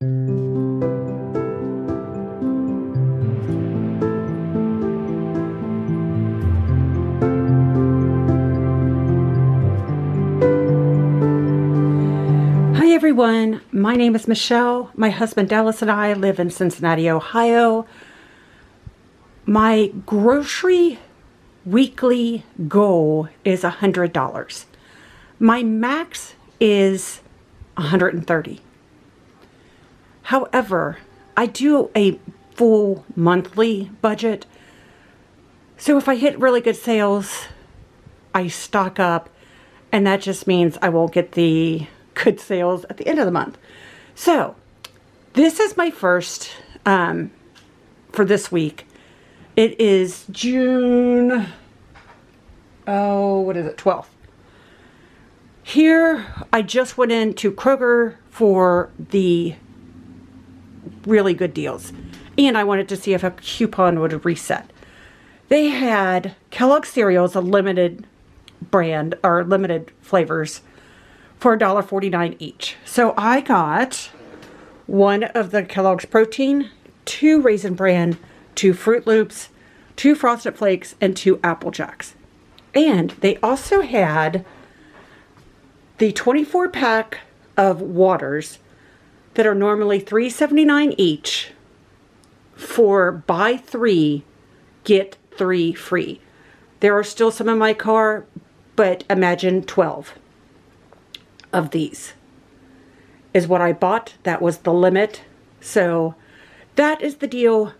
Hi everyone, my name is Michelle. My husband Dallas and I live in Cincinnati, Ohio. My grocery weekly goal is $100. My max is $130. However, I do a full monthly budget. So if I hit really good sales, I stock up, and that just means I won't get the good sales at the end of the month. So this is my first for this week. It is June, 12th. Here, I just went into Kroger for the really good deals. And I wanted to see if a coupon would reset. They had Kellogg's cereals, a limited brand, or limited flavors, for $1.49 each. So I got one of the Kellogg's Protein, 2 Raisin Bran, 2 Fruit Loops, 2 Frosted Flakes, and 2 Apple Jacks. And they also had the 24 pack of waters that are normally $3.79 each for buy 3, get 3 free. There are still some in my car, but imagine 12 of these is what I bought. That was the limit. So that is the deal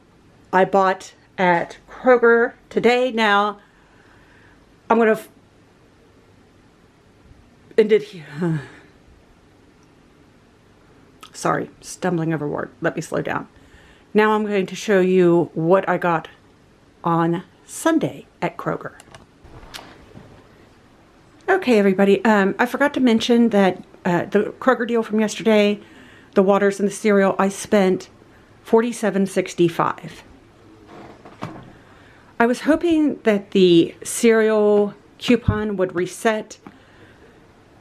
I bought at Kroger today. Now I'm going to sorry, stumbling over word. Let me slow down. Now I'm going to show you what I got on Sunday at Kroger. Okay, everybody. I forgot to mention that the Kroger deal from yesterday, the waters and the cereal, I spent $47.65. I was hoping that the cereal coupon would reset,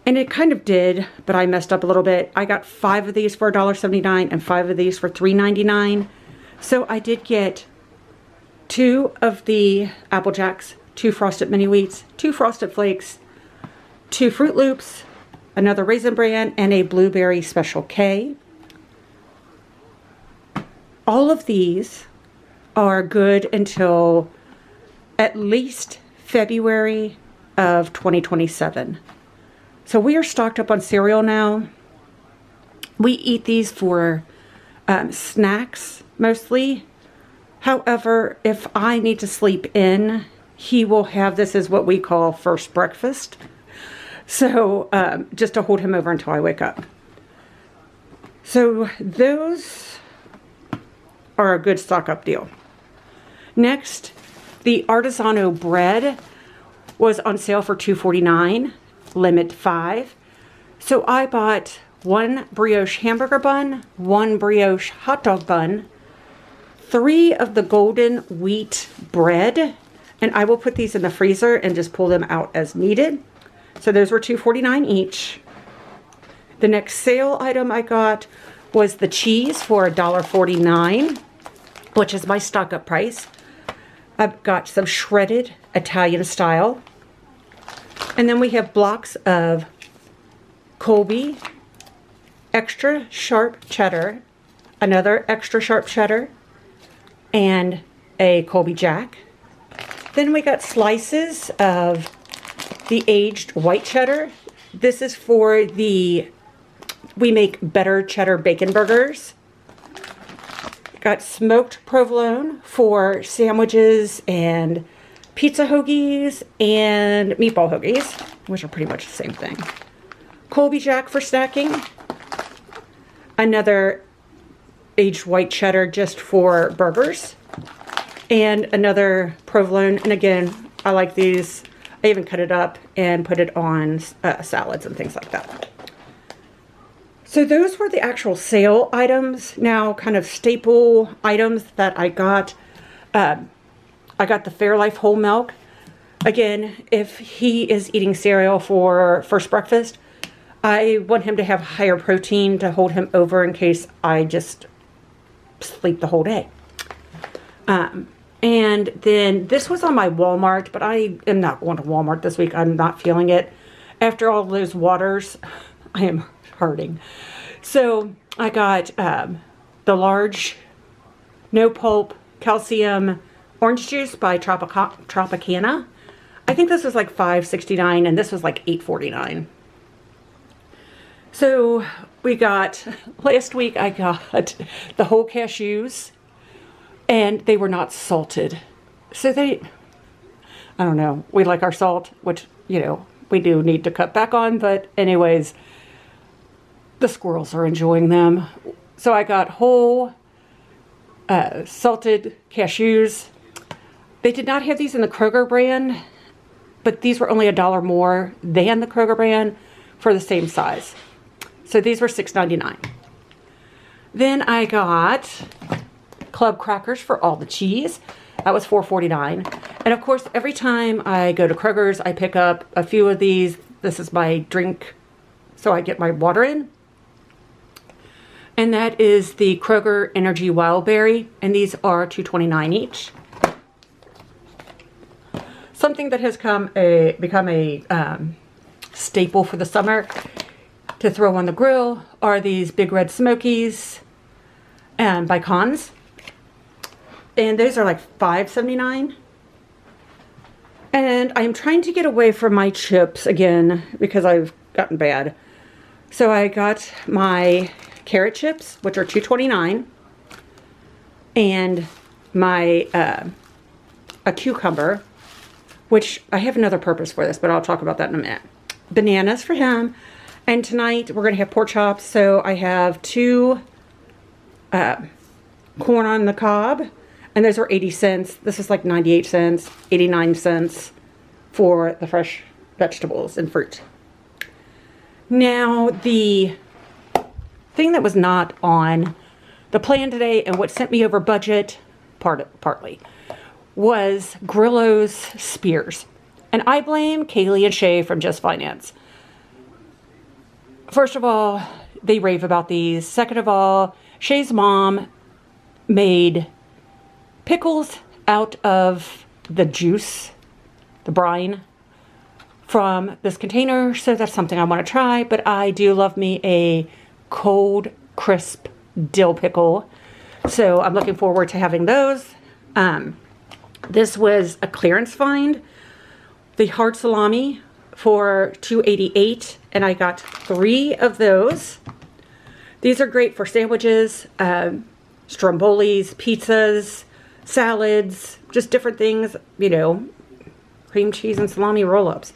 and it kind of did, but I messed up a little bit. I got 5 of these for $1.79 and 5 of these for $3.99. So I did get 2 of the Apple Jacks, 2 Frosted Mini Wheats, 2 Frosted Flakes, 2 Fruit Loops, another Raisin Bran, and a Blueberry Special K. All of these are good until at least February of 2027. So we are stocked up on cereal now. We eat these for snacks mostly. However, if I need to sleep in, he will have this as what we call first breakfast. So just to hold him over until I wake up. So those are a good stock up deal. Next, the Artisanal bread was on sale for $2.49, limit 5. So I bought 1 brioche hamburger bun, 1 brioche hot dog bun, 3 of the golden wheat bread, and I will put these in the freezer and just pull them out as needed. So those were $2.49 each. The next sale item I got was the cheese for $1.49, which is my stock up price. I've got some shredded Italian style. And then we have blocks of Colby extra sharp cheddar, another extra sharp cheddar, and a Colby Jack. Then we got slices of the aged white cheddar. This is for we make better cheddar bacon burgers. Got smoked provolone for sandwiches and pizza hoagies and meatball hoagies, which are pretty much the same thing. Colby Jack for snacking. Another aged white cheddar just for burgers. And another provolone. And again, I like these. I even cut it up and put it on salads and things like that. So those were the actual sale items. Now, kind of staple items that I got. I got the Fairlife whole milk. Again, if he is eating cereal for first breakfast, I want him to have higher protein to hold him over in case I just sleep the whole day. And then this was on my Walmart, but I am not going to Walmart this week. I'm not feeling it. After all those waters, I am hurting. So I got the large, no pulp, calcium orange juice by Tropicana. I think this was like $5.69 and this was like $8.49. So we got, last week I got the whole cashews and they were not salted. So I don't know, we like our salt, which, we do need to cut back on, but anyways, the squirrels are enjoying them. So I got whole salted cashews. They did not have these in the Kroger brand, but these were only $1 more than the Kroger brand for the same size. So these were $6.99. Then I got club crackers for all the cheese. That was $4.49. And of course, every time I go to Kroger's, I pick up a few of these. This is my drink, so I get my water in. And that is the Kroger Energy Wild Berry, and these are $2.29 each. Something that has become a staple for the summer to throw on the grill are these Big Red Smokies and by Cons. And those are like $5.79. And I'm trying to get away from my chips again because I've gotten bad. So I got my carrot chips, which are $2.29. And my a cucumber, which I have another purpose for this, but I'll talk about that in a minute. Bananas for him. And tonight we're going to have pork chops. So I have 2 corn on the cob. And those were 80 cents. This is like 98 cents, 89 cents for the fresh vegetables and fruit. Now, the thing that was not on the plan today and what sent me over budget, partly, was Grillo's spears. And I blame Kaylee and Shay from Just Finance. First of all, they rave about these. Second of all, Shay's mom made pickles out of the juice, the brine, from this container. So that's something I want to try. But I do love me a cold, crisp dill pickle. So I'm looking forward to having those. This was a clearance find. The hard salami for $2.88, and I got 3 of those. These are great for sandwiches, strombolis, pizzas, salads, just different things, cream cheese and salami roll-ups.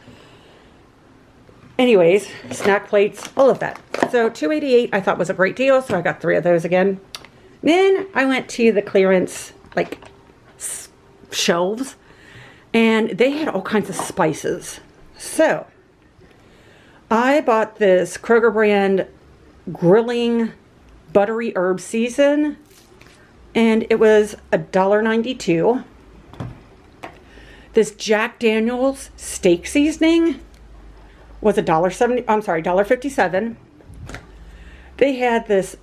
Anyways, snack plates, all of that. So $2.88 I thought was a great deal, so I got 3 of those again. Then I went to the clearance, shelves, and they had all kinds of spices. So I bought this Kroger brand grilling buttery herb season, and it was $1.92. This Jack Daniel's steak seasoning was $1.57. They had this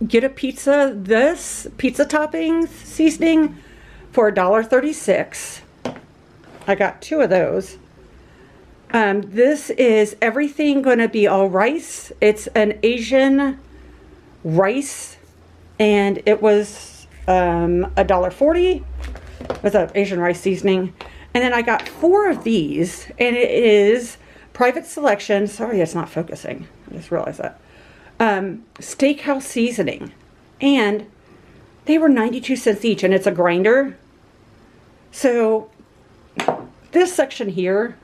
get a pizza, pizza toppings seasoning for $1.36. I got 2 of those. This is everything gonna be all rice. It's an Asian rice, and it was $1.40 with an Asian rice seasoning. And then I got 4 of these, and it is private selection. Sorry, it's not focusing. I just realized that. Steakhouse seasoning, and they were 92 cents each, and it's a grinder. So this section here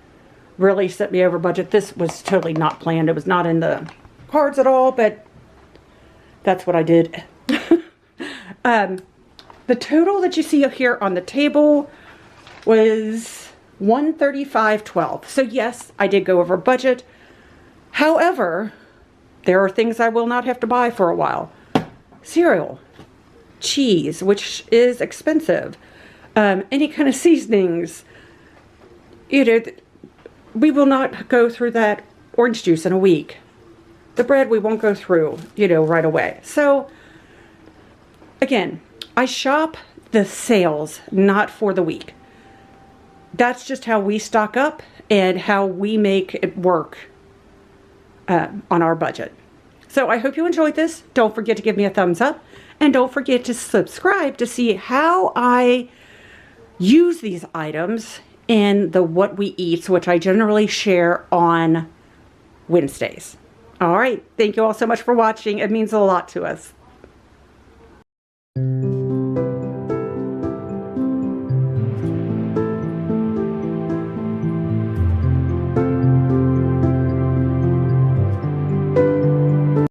really set me over budget. This was totally not planned. It was not in the cards at all, but that's what I did. The total that you see here on the table was $135.12. So yes, I did go over budget. However, there are things I will not have to buy for a while. Cereal, cheese, which is expensive, any kind of seasonings. We will not go through that orange juice in a week. The bread we won't go through, right away. So again, I shop the sales, not for the week. That's just how we stock up and how we make it work on our budget. So I hope you enjoyed this. Don't forget to give me a thumbs up, and don't forget to subscribe to see how I use these items in the What We Eats, which I generally share on Wednesdays. All right. Thank you all so much for watching. It means a lot to us.